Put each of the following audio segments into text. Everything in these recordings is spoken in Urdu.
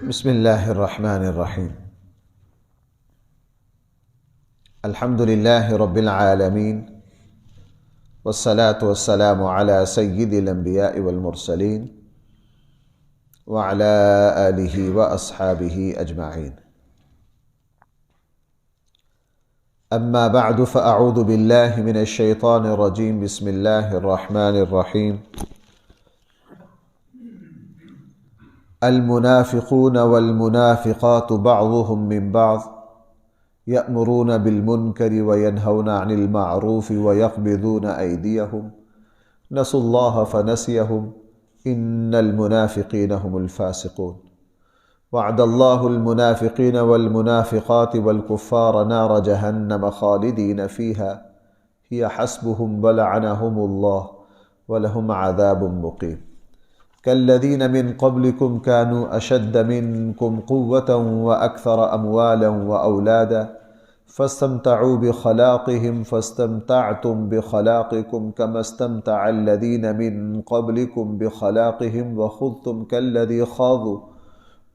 بسم اللہ الرحمن الرحیم الحمد للہ رب العالمین والصلاة والسلام علی سید الانبیاء والمرسلین وعلی آلہ واصحابہ اجمعین اما بعد فاعوذ باللہ من الشیطان الرجیم بسم اللہ الرحمن الرحیم المنافقون والمنافقات بعضهم من بعض يأمرون بالمنكر وينهون عن المعروف ويقبضون أيديهم نسوا الله فنسيهم إن المنافقين هم الفاسقون وعد الله المنافقين والمنافقات والكفار نار جهنم خالدين فيها هي حسبهم ولعنهم الله ولهم عذاب مقيم كالذين من قبلكم كانوا أشد منكم قوة وأكثر أموالا وأولادا فاستمتعوا بخلاقهم فاستمتعتم بخلاقكم كما استمتع الذين من قبلكم بخلاقهم وخضتم كالذي خاضوا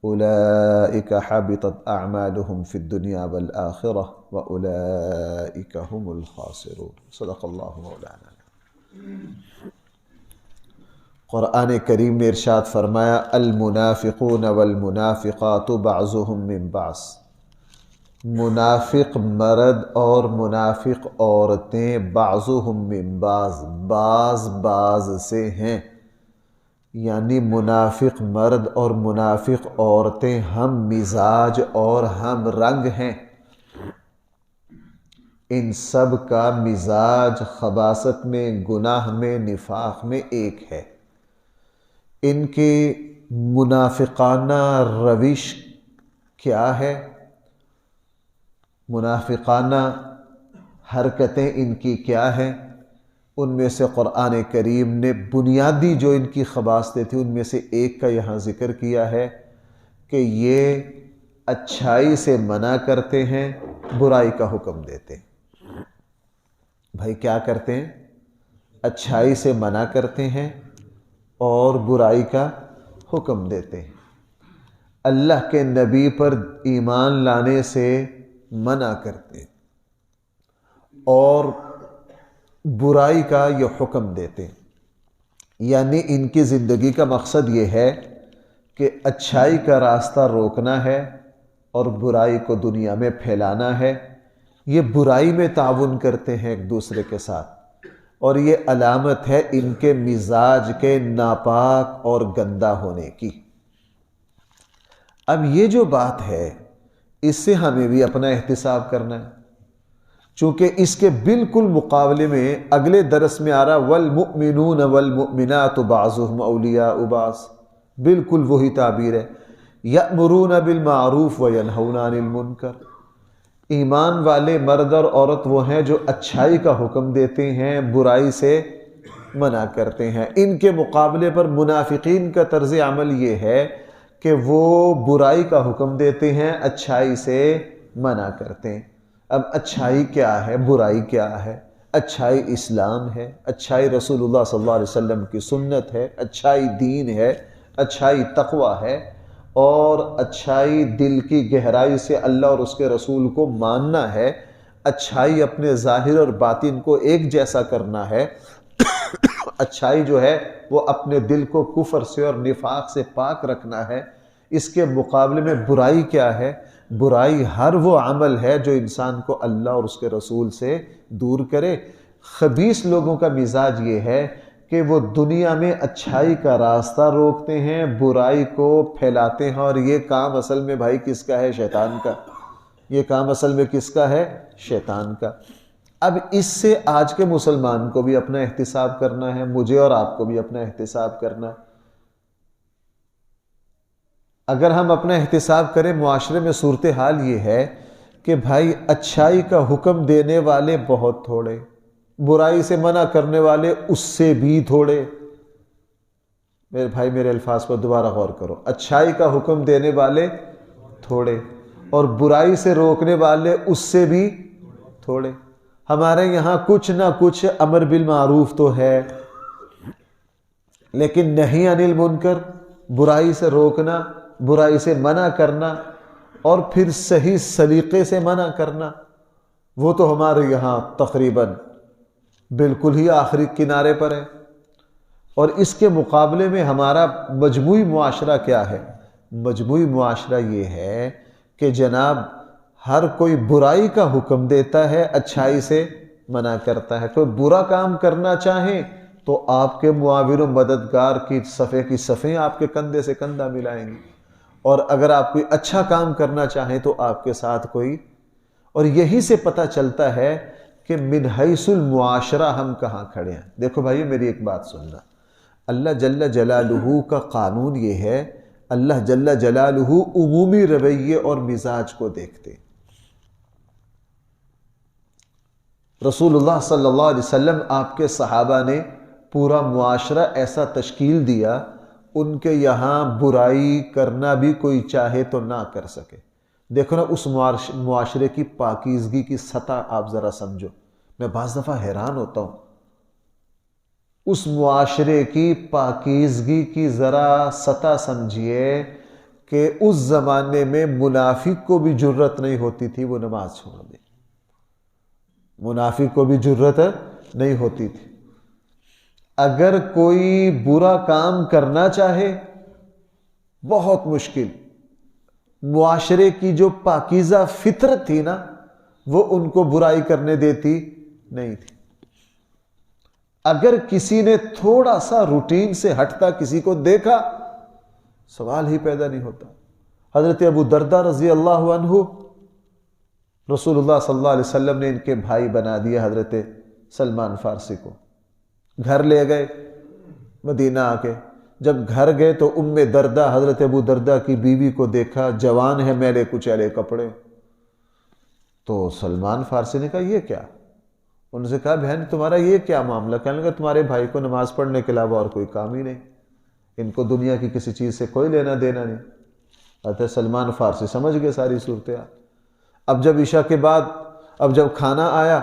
أولئك حبطت أعمالهم في الدنيا والآخرة وأولئك هم الخاسرون صدق الله مولانا۔ قرآن کریم نے ارشاد فرمایا المنافقون والمنافقات بعضهم من بعض، منافق مرد اور منافق عورتیں بعضهم من بعض، بعض سے ہیں، یعنی منافق مرد اور منافق عورتیں ہم مزاج اور ہم رنگ ہیں۔ ان سب کا مزاج خباثت میں، گناہ میں، نفاق میں ایک ہے۔ ان کی منافقانہ روش کیا ہے، منافقانہ حرکتیں ان کی کیا ہیں؟ ان میں سے قرآن کریم نے بنیادی جو ان کی خباثتیں تھیں ان میں سے ایک کا یہاں ذکر کیا ہے کہ یہ اچھائی سے منع کرتے ہیں، برائی کا حکم دیتے ہیں۔ بھائی کیا کرتے ہیں؟ اچھائی سے منع کرتے ہیں اور برائی کا حکم دیتے ہیں، اللہ کے نبی پر ایمان لانے سے منع کرتے ہیں اور برائی کا یہ حکم دیتے ہیں۔ یعنی ان کی زندگی کا مقصد یہ ہے کہ اچھائی کا راستہ روکنا ہے اور برائی کو دنیا میں پھیلانا ہے۔ یہ برائی میں تعاون کرتے ہیں ایک دوسرے کے ساتھ، اور یہ علامت ہے ان کے مزاج کے ناپاک اور گندا ہونے کی۔ اب یہ جو بات ہے اس سے ہمیں بھی اپنا احتساب کرنا ہے، چونکہ اس کے بالکل مقابلے میں اگلے درس میں آ رہا والمؤمنون والمؤمنات بعضهم اولیاء بعض، بالکل وہی تعبیر ہے، یأمرون بالمعروف وینہون عن المنکر۔ ایمان والے مرد اور عورت وہ ہیں جو اچھائی کا حکم دیتے ہیں، برائی سے منع کرتے ہیں۔ ان کے مقابلے پر منافقین کا طرز عمل یہ ہے کہ وہ برائی کا حکم دیتے ہیں، اچھائی سے منع کرتے ہیں۔ اب اچھائی کیا ہے، برائی کیا ہے؟ اچھائی اسلام ہے، اچھائی رسول اللہ صلی اللہ علیہ وسلم کی سنت ہے، اچھائی دین ہے، اچھائی تقوی ہے، اور اچھائی دل کی گہرائی سے اللہ اور اس کے رسول کو ماننا ہے۔ اچھائی اپنے ظاہر اور باطن کو ایک جیسا کرنا ہے۔ اچھائی جو ہے وہ اپنے دل کو کفر سے اور نفاق سے پاک رکھنا ہے۔ اس کے مقابلے میں برائی کیا ہے؟ برائی ہر وہ عمل ہے جو انسان کو اللہ اور اس کے رسول سے دور کرے۔ خبیث لوگوں کا مزاج یہ ہے کہ وہ دنیا میں اچھائی کا راستہ روکتے ہیں، برائی کو پھیلاتے ہیں، اور یہ کام اصل میں بھائی کس کا ہے؟ شیطان کا۔ یہ کام اصل میں کس کا ہے؟ شیطان کا۔ اب اس سے آج کے مسلمان کو بھی اپنا احتساب کرنا ہے، مجھے اور آپ کو بھی اپنا احتساب کرنا ہے۔ اگر ہم اپنا احتساب کریں، معاشرے میں صورتحال یہ ہے کہ بھائی اچھائی کا حکم دینے والے بہت تھوڑے، برائی سے منع کرنے والے اس سے بھی تھوڑے۔ میرے بھائی میرے الفاظ پر دوبارہ غور کرو، اچھائی کا حکم دینے والے تھوڑے اور برائی سے روکنے والے اس سے بھی تھوڑے۔ ہمارے یہاں کچھ نہ کچھ امر بالمعروف تو ہے، لیکن نہی عن المنکر، برائی سے روکنا برائی سے منع کرنا اور پھر صحیح سلیقے سے منع کرنا، وہ تو ہمارے یہاں تقریباً بالکل ہی آخری کنارے پر ہے۔ اور اس کے مقابلے میں ہمارا مجموعی معاشرہ کیا ہے؟ مجموعی معاشرہ یہ ہے کہ جناب ہر کوئی برائی کا حکم دیتا ہے، اچھائی سے منع کرتا ہے۔ کوئی برا کام کرنا چاہے تو آپ کے معاون و مددگار کی صفے کی صفیں آپ کے کندھے سے کندھا ملائیں گی، اور اگر آپ کوئی اچھا کام کرنا چاہیں تو آپ کے ساتھ کوئی، اور یہی سے پتہ چلتا ہے کہ من حیث المعاشرہ ہم کہاں کھڑے ہیں۔ دیکھو بھائی میری ایک بات سننا، اللہ جل جلالہ کا قانون یہ ہے، اللہ جل جلالہ عمومی رویے اور مزاج کو دیکھتے۔ رسول اللہ صلی اللہ علیہ وسلم آپ کے صحابہ نے پورا معاشرہ ایسا تشکیل دیا، ان کے یہاں برائی کرنا بھی کوئی چاہے تو نہ کر سکے۔ دیکھو نا اس معاشرے کی پاکیزگی کی سطح آپ ذرا سمجھو، میں بعض دفعہ حیران ہوتا ہوں اس معاشرے کی پاکیزگی کی ذرا سطح سمجھیے کہ اس زمانے میں منافق کو بھی جرت نہیں ہوتی تھی وہ نماز چھوڑ دے، منافق کو بھی جرت نہیں ہوتی تھی۔ اگر کوئی برا کام کرنا چاہے بہت مشکل، معاشرے کی جو پاکیزہ فطرت تھی نا وہ ان کو برائی کرنے دیتی نہیں تھی۔ اگر کسی نے تھوڑا سا روٹین سے ہٹتا کسی کو دیکھا سوال ہی پیدا نہیں ہوتا۔ حضرت ابو درداء رضی اللہ عنہ رسول اللہ صلی اللہ علیہ وسلم نے ان کے بھائی بنا دیا حضرت سلمان فارسی کو، گھر لے گئے مدینہ آ کے۔ جب گھر گئے تو ام درداء حضرت ابو درداء کی بیوی کو دیکھا، جوان ہے، میلے کچیلے کپڑے۔ تو سلمان فارسی نے کہا یہ کیا؟ ان سے کہا بہن تمہارا یہ کیا معاملہ؟ کہنے لگا تمہارے بھائی کو نماز پڑھنے کے علاوہ اور کوئی کام ہی نہیں، ان کو دنیا کی کسی چیز سے کوئی لینا دینا نہیں۔ حضرت سلمان فارسی سمجھ گئے ساری صورتحال۔ اب جب عشاء کے بعد اب جب کھانا آیا،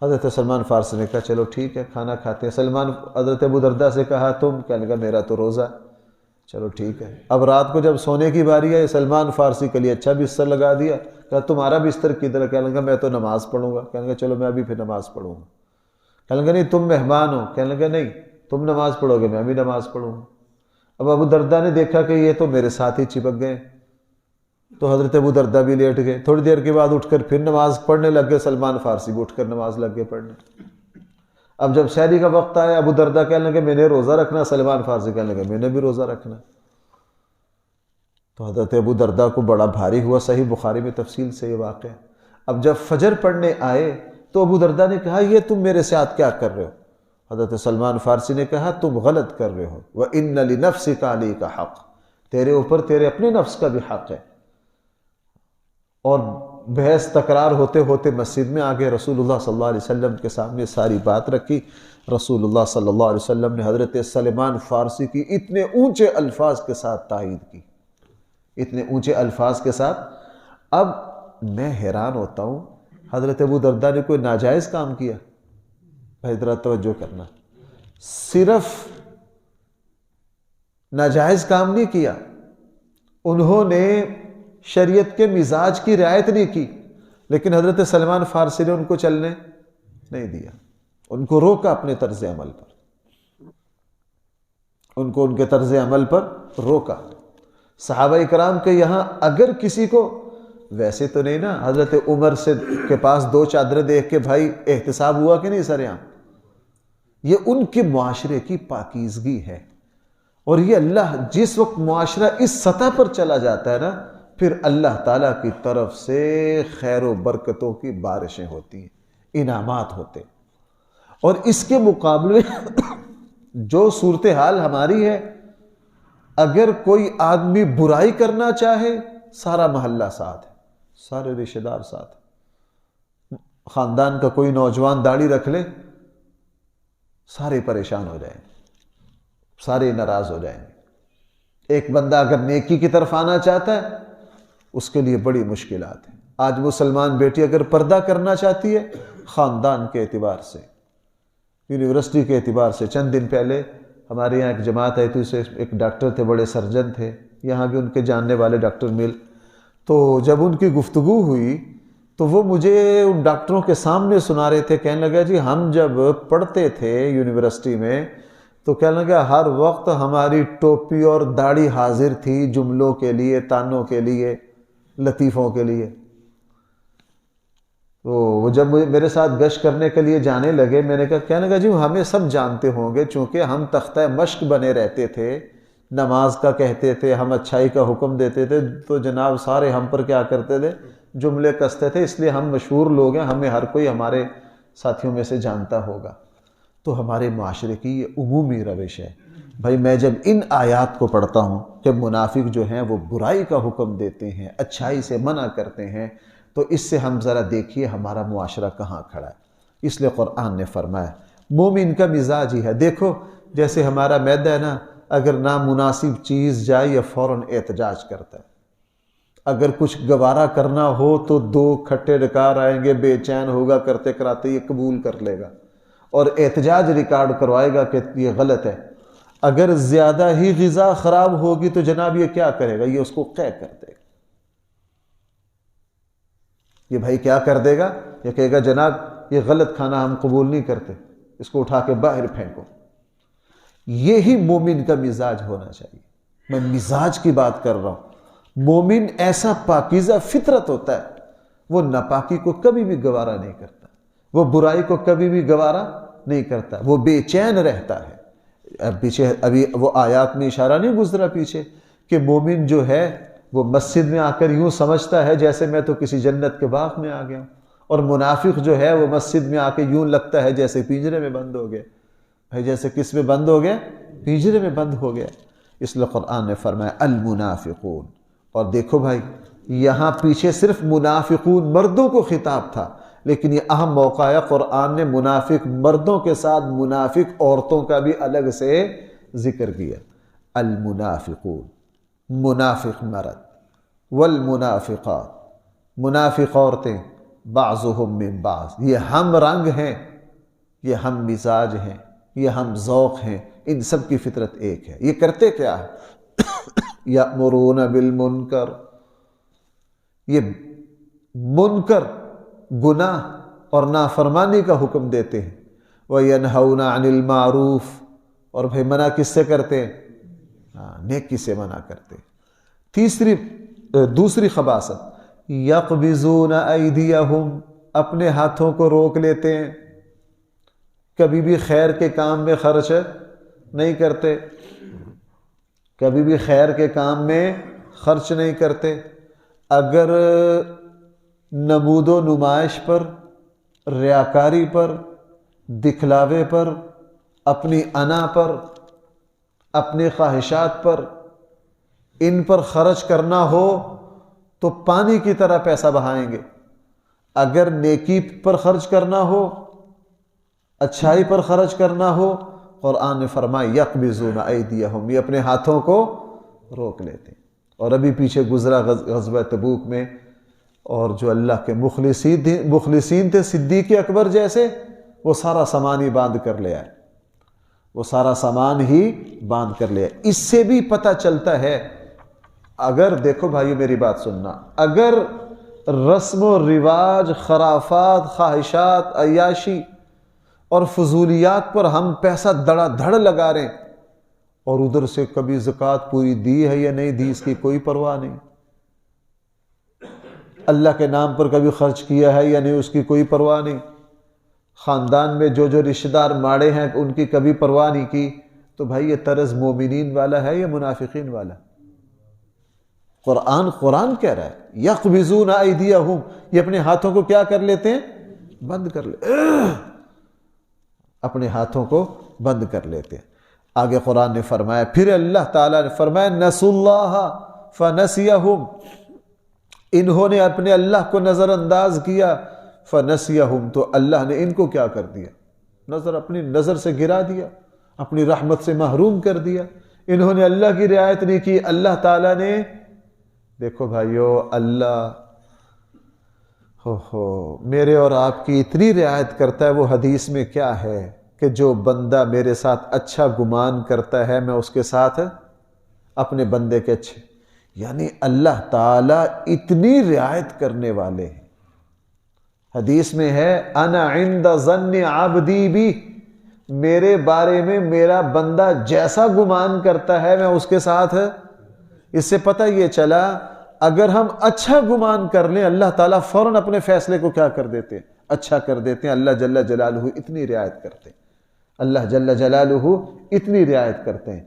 حضرت سلمان فارسی نے کہا چلو ٹھیک ہے کھانا کھاتے ہیں۔ حضرت ابو درداء سے کہا تم؟ کہنے لگا میرا تو روزہ۔ چلو ٹھیک ہے۔ اب رات کو جب سونے کی باری ہے، سلمان فارسی کے لیے اچھا بستر لگا دیا، کہا تمہارا بستر کدھر ہے؟ کہنے لگا میں تو نماز پڑھوں گا۔ کہنے لگا چلو میں ابھی پھر نماز پڑھوں گا۔ کہنے لگا نہیں تم مہمان ہو۔ کہنے لگا نہیں تم نماز پڑھو گے میں بھی نماز پڑھوں گا۔ اب ابو درداء نے دیکھا کہ یہ تو میرے ساتھ ہی چپک گئے، تو حضرت ابو درداء بھی لیٹ گئے۔ تھوڑی دیر کے بعد اٹھ کر پھر نماز پڑھنے لگ گئے، سلمان فارسی بھی اٹھ کر نماز لگ گئے پڑھنے۔ اب جب سحری کا وقت آیا، ابو درداء کہنے لگے میں نے روزہ رکھنا، سلمان فارسی کہنے لگے میں نے بھی روزہ رکھنا۔ تو حضرت ابو درداء کو بڑا بھاری ہوا، صحیح بخاری میں تفصیل سے یہ واقعہ ہے۔ اب جب فجر پڑھنے آئے تو ابو درداء نے کہا یہ تم میرے ساتھ کیا کر رہے ہو؟ حضرت سلمان فارسی نے کہا تم غلط کر رہے ہو، وَإِنَّ لِنَفْسِكَ عَلَيْكَ حق، تیرے اوپر تیرے اپنے نفس کا بھی حق ہے۔ اور بحث تکرار ہوتے ہوتے مسجد میں آگے رسول اللہ صلی اللہ علیہ وسلم کے سامنے ساری بات رکھی۔ رسول اللہ صلی اللہ علیہ وسلم نے حضرت سلمان فارسی کی اتنے اونچے الفاظ کے ساتھ تائید کی، اتنے اونچے الفاظ کے ساتھ۔ اب میں حیران ہوتا ہوں حضرت ابو درداء نے کوئی ناجائز کام کیا؟ بھائی ذرا توجہ کرنا، صرف ناجائز کام نہیں کیا، انہوں نے شریعت کے مزاج کی رعایت نہیں کی، لیکن حضرت سلمان فارسی نے ان کو چلنے نہیں دیا، ان کو روکا اپنے طرز عمل پر، ان کو ان کے طرز عمل پر روکا۔ صحابہ اکرام کے یہاں اگر کسی کو، ویسے تو نہیں نا، حضرت عمر سے کے پاس 2 چادریں دیکھ کے بھائی احتساب ہوا کہ نہیں سر عام؟ یہ ان کے معاشرے کی پاکیزگی ہے۔ اور یہ اللہ جس وقت معاشرہ اس سطح پر چلا جاتا ہے نا، پھر اللہ تعالیٰ کی طرف سے خیر و برکتوں کی بارشیں ہوتی ہیں، انعامات ہوتے ہیں۔ اور اس کے مقابلے جو صورتحال ہماری ہے، اگر کوئی آدمی برائی کرنا چاہے سارا محلہ ساتھ ہے، سارے رشتہ دار ساتھ ہیں۔ خاندان کا کوئی نوجوان داڑھی رکھ لے سارے پریشان ہو جائیں، سارے ناراض ہو جائیں گے۔ ایک بندہ اگر نیکی کی طرف آنا چاہتا ہے اس کے لیے بڑی مشکلات ہیں۔ آج مسلمان بیٹی اگر پردہ کرنا چاہتی ہے خاندان کے اعتبار سے، یونیورسٹی کے اعتبار سے، چند دن پہلے ہمارے یہاں ایک جماعت آئی تھی، اسے ایک ڈاکٹر تھے، بڑے سرجن تھے، یہاں بھی ان کے جاننے والے ڈاکٹر مل، تو جب ان کی گفتگو ہوئی تو وہ مجھے ان ڈاکٹروں کے سامنے سنا رہے تھے، کہنے لگا جی ہم جب پڑھتے تھے یونیورسٹی میں تو کہنے لگا ہر وقت ہماری ٹوپی اور داڑھی حاضر تھی جملوں کے لیے، تانوں کے لیے، لطیفوں کے لیے۔ تو وہ جب میرے ساتھ گشت کرنے کے لیے جانے لگے، میں نے کہا، کہنے لگا جی ہمیں سب جانتے ہوں گے، چونکہ ہم تختہ مشق بنے رہتے تھے، نماز کا کہتے تھے، ہم اچھائی کا حکم دیتے تھے، تو جناب سارے ہم پر کیا کرتے تھے؟ جملے کستے تھے، اس لیے ہم مشہور لوگ ہیں، ہمیں ہر کوئی ہمارے ساتھیوں میں سے جانتا ہوگا۔ تو ہمارے معاشرے کی یہ عمومی روش ہے۔ بھائی میں جب ان آیات کو پڑھتا ہوں کہ منافق جو ہیں وہ برائی کا حکم دیتے ہیں، اچھائی سے منع کرتے ہیں، تو اس سے ہم ذرا دیکھیے ہمارا معاشرہ کہاں کھڑا ہے۔ اس لیے قرآن نے فرمایا مومن کا مزاج ہی ہے، دیکھو جیسے ہمارا معدہ ہے نا، اگر نامناسب چیز جائے یا فوراً احتجاج کرتا ہے، اگر کچھ گوارا کرنا ہو تو دو کھٹے ڈکار آئیں گے، بے چین ہوگا، کرتے کراتے یہ قبول کر لے گا اور احتجاج ریکارڈ کروائے گا کہ یہ غلط ہے۔ اگر زیادہ ہی غذا خراب ہوگی تو جناب یہ کیا کرے گا؟ یہ اس کو قے کر دے گا۔ یہ بھائی کیا کر دے گا؟ یہ کہے گا جناب یہ غلط کھانا ہم قبول نہیں کرتے، اس کو اٹھا کے باہر پھینکو۔ یہی مومن کا مزاج ہونا چاہیے۔ میں مزاج کی بات کر رہا ہوں۔ مومن ایسا پاکیزہ فطرت ہوتا ہے، وہ ناپاکی کو کبھی بھی گوارا نہیں کرتا، وہ برائی کو کبھی بھی گوارا نہیں کرتا، وہ بے چین رہتا ہے۔ ابھی وہ آیات میں اشارہ نہیں گزرا پیچھے کہ مومن جو ہے وہ مسجد میں آ کر یوں سمجھتا ہے جیسے میں تو کسی جنت کے باغ میں آ گیا ہوں، اور منافق جو ہے وہ مسجد میں آ کے یوں لگتا ہے جیسے پنجرے میں بند ہو گیا۔ بھائی جیسے کس میں بند ہو گیا؟ پنجرے میں بند ہو گیا۔ اس لیے قرآن نے فرمایا المنافقون، اور دیکھو بھائی یہاں پیچھے صرف منافقون مردوں کو خطاب تھا، لیکن یہ اہم موقع ہے، قرآن نے منافق مردوں کے ساتھ منافق عورتوں کا بھی الگ سے ذکر کیا۔ المنافقون، منافق مرد، والمنافقات، منافق عورتیں، بعضهم من بعض، یہ ہم رنگ ہیں، یہ ہم مزاج ہیں، یہ ہم ذوق ہیں، ان سب کی فطرت ایک ہے۔ یہ کرتے کیا ہے؟ یأمرون بالمنکر، یہ منکر گناہ اور نافرمانی کا حکم دیتے ہیں، وینہون عن المعروف، اور بھائی منع کس سے کرتے ہیں؟ نیکی سے منع کرتے ہیں۔ دوسری خباثت، یقبضون ایدیہم، اپنے ہاتھوں کو روک لیتے ہیں، کبھی بھی خیر کے کام میں خرچ نہیں کرتے، کبھی بھی خیر کے کام میں خرچ نہیں کرتے۔ اگر نمود و نمائش پر، ریاکاری پر، دکھلاوے پر، اپنی انا پر، اپنی خواہشات پر، ان پر خرچ کرنا ہو تو پانی کی طرح پیسہ بہائیں گے۔ اگر نیکی پر خرچ کرنا ہو، اچھائی پر خرچ کرنا ہو، قرآن نے فرمایا یقبضون ایدیہم، یہ اپنے ہاتھوں کو روک لیتے ہیں۔ اور ابھی پیچھے گزرا غزوہ تبوک میں، اور جو اللہ کے مخلصین تھے صدیق اکبر جیسے، وہ سارا سامان ہی باندھ کر لے آئے، وہ سارا سامان ہی باندھ کر لے آئے۔ اس سے بھی پتہ چلتا ہے، اگر دیکھو بھائیو میری بات سننا، اگر رسم و رواج، خرافات، خواہشات، عیاشی اور فضولیات پر ہم پیسہ دڑا دھڑ لگا رہے ہیں، اور ادھر سے کبھی زکوٰۃ پوری دی ہے یا نہیں دی اس کی کوئی پرواہ نہیں، اللہ کے نام پر کبھی خرچ کیا ہے یا نہیں اس کی کوئی پرواہ نہیں، خاندان میں جو رشتہ دار ماڑے ہیں ان کی کبھی پرواہ نہیں کی، تو بھائی یہ طرز مومنین والا ہے یا منافقین والا؟ قرآن کہہ رہا ہے یقبضون ایدیہم، یہ اپنے ہاتھوں کو کیا کر لیتے ہیں؟ بند کر لیتے، اپنے ہاتھوں کو بند کر لیتے ہیں۔ آگے قرآن نے فرمایا، پھر اللہ تعالیٰ نے فرمایا نسوا اللہ فنسیہم، انہوں نے اپنے اللہ کو نظر انداز کیا، فنسیہم، تو اللہ نے ان کو کیا کر دیا؟ اپنی نظر سے گرا دیا، اپنی رحمت سے محروم کر دیا۔ انہوں نے اللہ کی رعایت نہیں کی، اللہ تعالیٰ نے، دیکھو بھائیو، اللہ میرے اور آپ کی اتنی رعایت کرتا ہے، وہ حدیث میں کیا ہے کہ جو بندہ میرے ساتھ اچھا گمان کرتا ہے میں اس کے ساتھ اپنے بندے کے یعنی اللہ تعالیٰ اتنی رعایت کرنے والے ہیں. حدیث میں ہے انا عند ظن عبدی بی، میرے بارے میں میرا بندہ جیسا گمان کرتا ہے میں اس کے ساتھ. اس سے پتہ یہ چلا اگر ہم اچھا گمان کر لیں اللہ تعالیٰ فوراً اپنے فیصلے کو کیا کر دیتے ہیں؟ اچھا کر دیتے ہیں. اللہ جل جلالہ اتنی رعایت کرتے ہیں، اللہ جل جلالہ اتنی رعایت کرتے ہیں.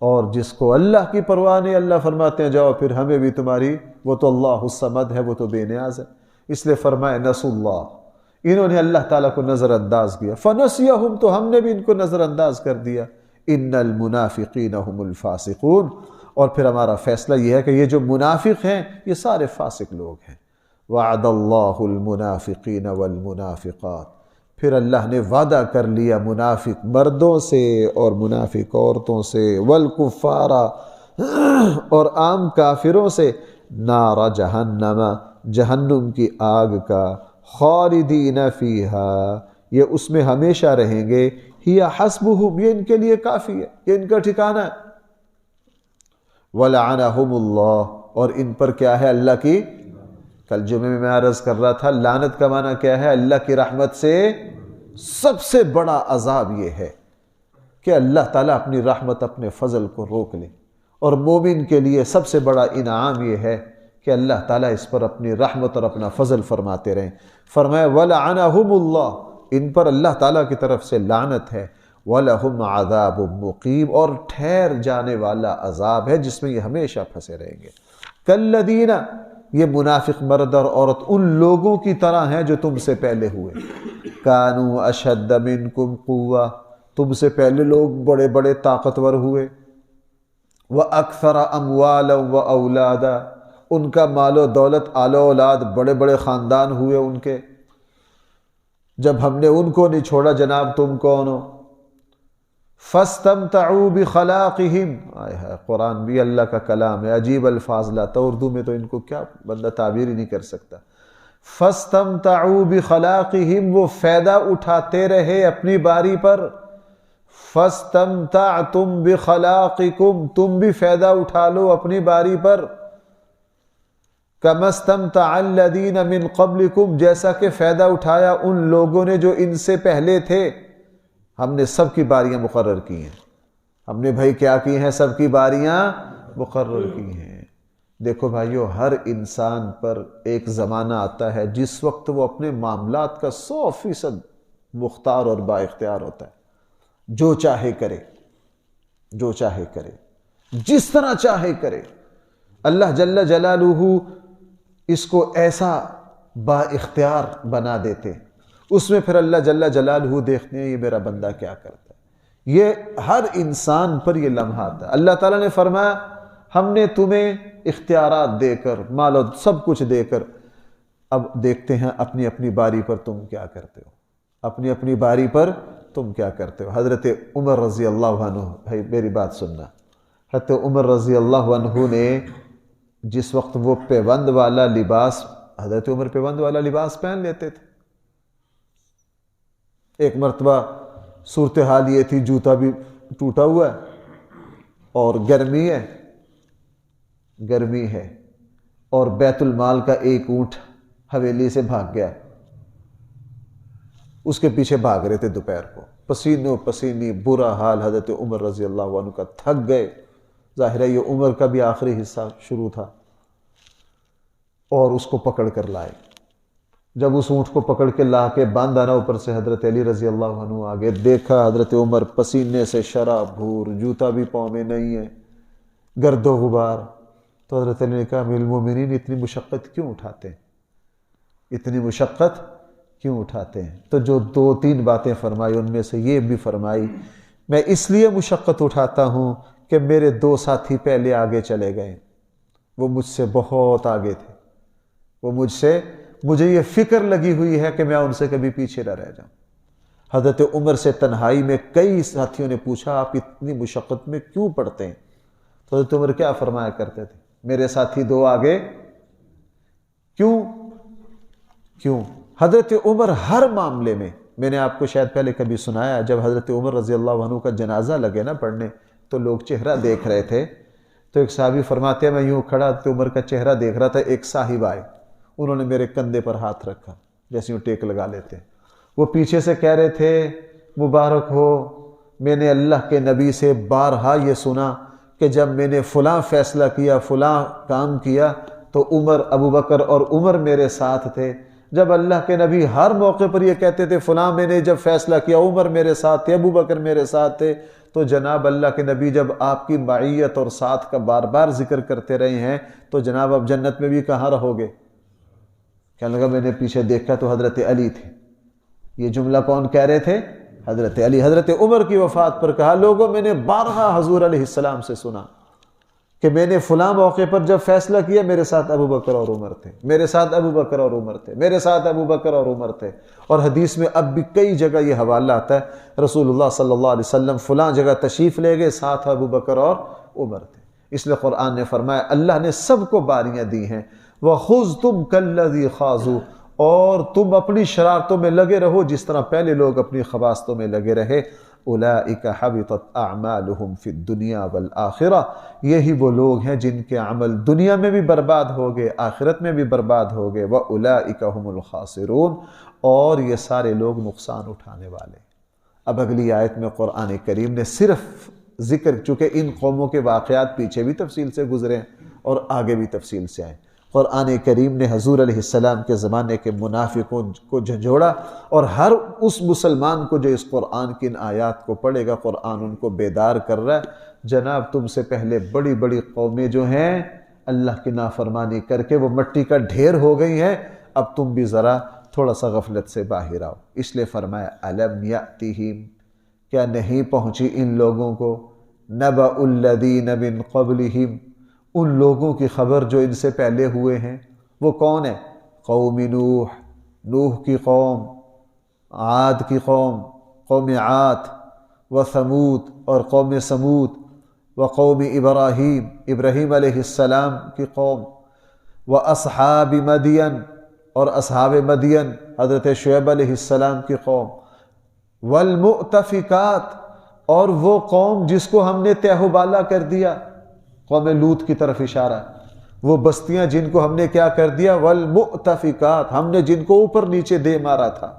اور جس کو اللہ کی پرواہ نہیں، اللہ فرماتے ہیں جاؤ پھر ہمیں بھی تمہاری، وہ تو اللہ الصمد ہے، وہ تو بے نیاز ہے. اس لیے فرمائے نسوا اللہ، انہوں نے اللہ تعالیٰ کو نظر انداز کیا. فنسیہم، تو ہم نے بھی ان کو نظر انداز کر دیا. ان المنافقین هم الفاسقون، اور پھر ہمارا فیصلہ یہ ہے کہ یہ جو منافق ہیں یہ سارے فاسق لوگ ہیں. وعد اللہ المنافقین والمنافقات، پھر اللہ نے وعدہ کر لیا منافق مردوں سے اور منافق عورتوں سے، والکفار، اور عام کافروں سے، نار جہنم، جہنم کی آگ کا، خالدین فیہا، یہ اس میں ہمیشہ رہیں گے. ہی حسبہم، یہ ان کے لیے کافی ہے، یہ ان کا ٹھکانہ ہے. وَلَعَنَهُمُ اللَّهُ، اور ان پر کیا ہے اللہ کی، کل جمعے میں عرض کر رہا تھا لعنت کا معنی کیا ہے؟ اللہ کی رحمت سے سب سے بڑا عذاب یہ ہے کہ اللہ تعالیٰ اپنی رحمت اپنے فضل کو روک لے. اور مومن کے لیے سب سے بڑا انعام یہ ہے کہ اللہ تعالیٰ اس پر اپنی رحمت اور اپنا فضل فرماتے رہیں. فرمایا وَلَعَنَهُمُ اللَّهُ، ان پر اللہ تعالیٰ کی طرف سے لعنت ہے. وَلَهُمْ عَذَابٌ مُقِيمٌ، اور ٹھہر جانے والا عذاب ہے جس میں یہ ہمیشہ پھنسے رہیں گے. کالذین، یہ منافق مرد اور عورت ان لوگوں کی طرح ہیں جو تم سے پہلے ہوئے. کانوا اشد منکم قوہ، تم سے پہلے لوگ بڑے بڑے طاقتور ہوئے. وَأَكْثَرَ أَمْوَالًا وَأَوْلَادًا، ان کا مال و دولت، آل و اولاد، بڑے بڑے خاندان ہوئے ان کے. جب ہم نے ان کو نہیں چھوڑا جناب تم کون ہو؟ فَاسْتَمْتَعُوا بِخَلَاقِهِمْ، قرآن بھی اللہ کا کلام ہے، عجیب الفاظ لاتا، اردو میں تو ان کو کیا بندہ تعبیر ہی نہیں کر سکتا. فَاسْتَمْتَعُوا بِخَلَاقِهِمْ، وہ فائدہ اٹھاتے رہے اپنی باری پر. فَاسْتَمْتَعْتُمْ بِخَلَاقِكُمْ، تم بھی فائدہ اٹھا لو اپنی باری پر. كَمَا اسْتَمْتَعَ الَّذِينَ مِنْ قَبْلِكُمْ، جیسا کہ فائدہ اٹھایا ان لوگوں نے جو ان سے پہلے تھے. ہم نے سب کی باریاں مقرر کی ہیں، ہم نے بھائی کیا کی ہیں؟ سب کی باریاں مقرر کی ہیں. دیکھو بھائیو، ہر انسان پر ایک زمانہ آتا ہے جس وقت وہ اپنے معاملات کا 100% مختار اور با اختیار ہوتا ہے. جو چاہے کرے، جو چاہے کرے، جس طرح چاہے کرے. اللہ جل جلالہ اس کو ایسا با اختیار بنا دیتے، اس میں پھر اللہ جل جلالہ دیکھتے ہیں یہ میرا بندہ کیا کرتا ہے. یہ ہر انسان پر یہ لمحات ہے. اللہ تعالیٰ نے فرمایا ہم نے تمہیں اختیارات دے کر، مال و سب کچھ دے کر، اب دیکھتے ہیں اپنی اپنی باری پر تم کیا کرتے ہو، اپنی اپنی باری پر تم کیا کرتے ہو. حضرت عمر رضی اللہ عنہ، بھائی میری بات سننا، حضرت عمر رضی اللہ عنہ نے جس وقت وہ پیوند والا لباس، حضرت عمر پیوند والا لباس پہن لیتے تھے. ایک مرتبہ صورتحال یہ تھی جوتا بھی ٹوٹا ہوا ہے اور گرمی ہے اور بیت المال کا ایک اونٹ حویلی سے بھاگ گیا. اس کے پیچھے بھاگ رہے تھے دوپہر کو، پسینوں پسینی، برا حال. حضرت عمر رضی اللہ عنہ کا تھک گئے. ظاہر ہے یہ عمر کا بھی آخری حصہ شروع تھا، اور اس کو پکڑ کر لائے. جب اس اونٹ کو پکڑ کے لا کے باندھا نا، اوپر سے حضرت علی رضی اللہ عنہ آگے، دیکھا حضرت عمر پسینے سے شراب بھور، جوتا بھی پاؤں میں نہیں ہے، گرد و غبار. تو حضرت علی نے کہا امیر المومنین اتنی مشقت کیوں اٹھاتے ہیں، اتنی مشقت کیوں اٹھاتے ہیں؟ تو جو 2-3 باتیں فرمائی ان میں سے یہ بھی فرمائی میں اس لیے مشقت اٹھاتا ہوں کہ میرے 2 ساتھی پہلے آگے چلے گئے، وہ مجھ سے بہت آگے تھے، مجھے یہ فکر لگی ہوئی ہے کہ میں ان سے کبھی پیچھے نہ رہ جاؤں. حضرت عمر سے تنہائی میں کئی ساتھیوں نے پوچھا آپ اتنی مشقت میں کیوں پڑتے ہیں؟ تو حضرت عمر کیا فرمایا کرتے تھے؟ میرے ساتھی 2 آگے، کیوں؟ حضرت عمر ہر معاملے میں نے آپ کو شاید پہلے کبھی سنایا، جب حضرت عمر رضی اللہ عنہ کا جنازہ لگے نا پڑھنے تو لوگ چہرہ دیکھ رہے تھے، تو ایک صحابی فرماتے ہیں میں یوں کھڑا تو عمر کا چہرہ دیکھ رہا تھا، ایک صاحب آئے، انہوں نے میرے کندھے پر ہاتھ رکھا جیسے یوں ٹیک لگا لیتے ہیں۔ وہ پیچھے سے کہہ رہے تھے مبارک ہو، میں نے اللہ کے نبی سے بارہا یہ سنا کہ جب میں نے فلاں فیصلہ کیا، فلاں کام کیا تو عمر، ابو بکر اور عمر میرے ساتھ تھے۔ جب اللہ کے نبی ہر موقع پر یہ کہتے تھے فلاں میں نے جب فیصلہ کیا عمر میرے ساتھ تھے، ابو بکر میرے ساتھ تھے، تو جناب اللہ کے نبی جب آپ کی معیت اور ساتھ کا بار بار ذکر کرتے رہے ہیں تو جناب اب جنت میں بھی کہاں رہو گے؟ کہنے لگا میں نے پیچھے دیکھا تو حضرت علی تھے۔ یہ جملہ کون کہہ رہے تھے؟ حضرت علی۔ حضرت عمر کی وفات پر کہا لوگوں میں نے بارہا حضور علیہ السلام سے سنا کہ میں نے فلاں موقع پر جب فیصلہ کیا میرے ساتھ ابو بکر اور عمر تھے، میرے ساتھ ابو بکر اور عمر تھے، میرے ساتھ ابو بکر اور عمر تھے۔ اور حدیث میں اب بھی کئی جگہ یہ حوالہ آتا ہے رسول اللہ صلی اللہ علیہ وسلم فلاں جگہ تشریف لے گئے، ساتھ ابو بکر اور عمر تھے۔ اس لیے قرآن نے فرمایا اللہ نے سب کو باریاں دی ہیں، وَخُذْتُمْ كَالَّذِي خَاضُوا، اور تم اپنی شرارتوں میں لگے رہو جس طرح پہلے لوگ اپنی خباستوں میں لگے رہے۔ اولئک حبطت اعمالہم فی الدنیا والآخرہ، یہی وہ لوگ ہیں جن کے عمل دنیا میں بھی برباد ہو گئے، آخرت میں بھی برباد ہو گئے۔ واولئک هم الخاسرون، اور یہ سارے لوگ نقصان اٹھانے والے۔ اب اگلی آیت میں قرآن کریم نے صرف ذکر، چونکہ ان قوموں کے واقعات پیچھے بھی تفصیل سے گزرے ہیں اور آگے بھی تفصیل سے آئیں، قرآن کریم نے حضور علیہ السلام کے زمانے کے منافقوں کو جھنجھوڑا، اور ہر اس مسلمان کو جو اس قرآن کی ان آیات کو پڑھے گا قرآن ان کو بیدار کر رہا ہے جناب تم سے پہلے بڑی بڑی قومیں جو ہیں اللہ کی نافرمانی کر کے وہ مٹی کا ڈھیر ہو گئی ہیں، اب تم بھی ذرا تھوڑا سا غفلت سے باہر آؤ۔ اس لیے فرمایا الم یأتہم، کیا نہیں پہنچی ان لوگوں کو نبأ الذین من قبلہم، ان لوگوں کی خبر جو ان سے پہلے ہوئے ہیں۔ وہ کون ہے؟ قوم نوح، نوح کی قوم، عاد کی قوم، قوم عاد، و ثمود اور قوم ثمود، و قوم ابراہیم، ابراہیم علیہ السلام کی قوم، و اصحاب مدین اور اصحاب مدین حضرت شعیب علیہ السلام کی قوم، والمؤتفکات اور وہ قوم جس کو ہم نے تہہ و بالا کر دیا، قوم لوط کی طرف اشارہ، وہ بستیاں جن کو ہم نے کیا کر دیا، والمؤتفکات، ہم نے جن کو اوپر نیچے دے مارا تھا۔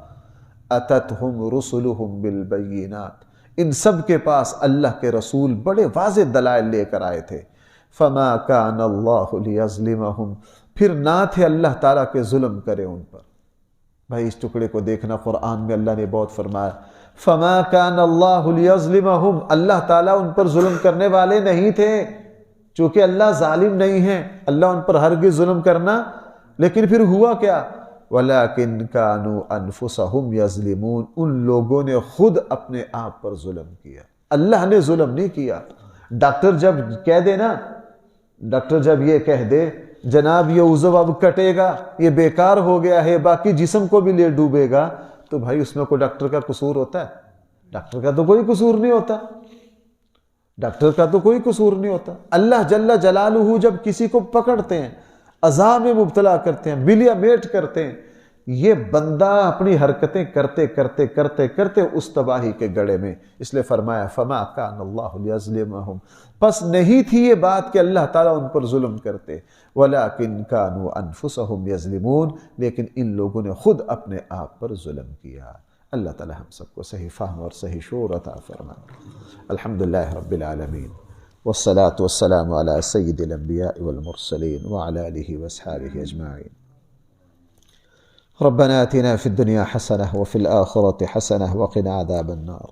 اتتہم رسلہم بالبینات، ان سب کے پاس اللہ کے رسول بڑے واضح دلائل لے کر آئے تھے۔ فما کان اللہ لیظلمہم، پھر نہ تھے اللہ تعالیٰ کے ظلم کرے ان پر۔ بھائی اس ٹکڑے کو دیکھنا، قرآن میں اللہ نے بہت فرمایا فما کان اللہ لیظلمہم، اللہ تعالیٰ ان پر ظلم کرنے والے نہیں تھے، چونکہ اللہ ظالم نہیں ہے، اللہ ان پر ہرگز ظلم کرنا۔ لیکن پھر ہوا کیا؟ وَلَكِنْ كَانُوا أَنفُسَهُمْ يَظْلِمُونَ، ان لوگوں نے خود اپنے آپ پر ظلم کیا، اللہ نے ظلم نہیں کیا۔ ڈاکٹر جب کہہ دے نا، ڈاکٹر جب یہ کہہ دے جناب یہ عضو اب کٹے گا، یہ بیکار ہو گیا ہے، باقی جسم کو بھی لے ڈوبے گا، تو بھائی اس میں کوئی ڈاکٹر کا قصور ہوتا ہے؟ ڈاکٹر کا تو کوئی قصور نہیں ہوتا، ڈاکٹر کا تو کوئی قصور نہیں ہوتا۔ اللہ جل جلالہ جب کسی کو پکڑتے ہیں، عذاب میں مبتلا کرتے ہیں، بلیا میٹ کرتے ہیں، یہ بندہ اپنی حرکتیں کرتے کرتے کرتے کرتے اس تباہی کے گڑھے میں، اس لیے فرمایا فما کان اللہ لیظلمہم، پس نہیں تھی یہ بات کہ اللہ تعالیٰ ان پر ظلم کرتے، ولیکن کانوا انفسہم یظلمون، لیکن ان لوگوں نے خود اپنے آپ پر ظلم کیا۔ اللہ تعالیٰ ہم سب کو صحیح فہم اور صحیح شعور عطا فرمائے۔ الحمدللہ رب العالمین، والصلاة والسلام علی سید الانبیاء والمرسلین وعلی آلہ واصحابہ اجمعین۔ ربنا آتنا فی الدنیا حسنہ وفی الآخرة حسنہ وقنا عذاب النار۔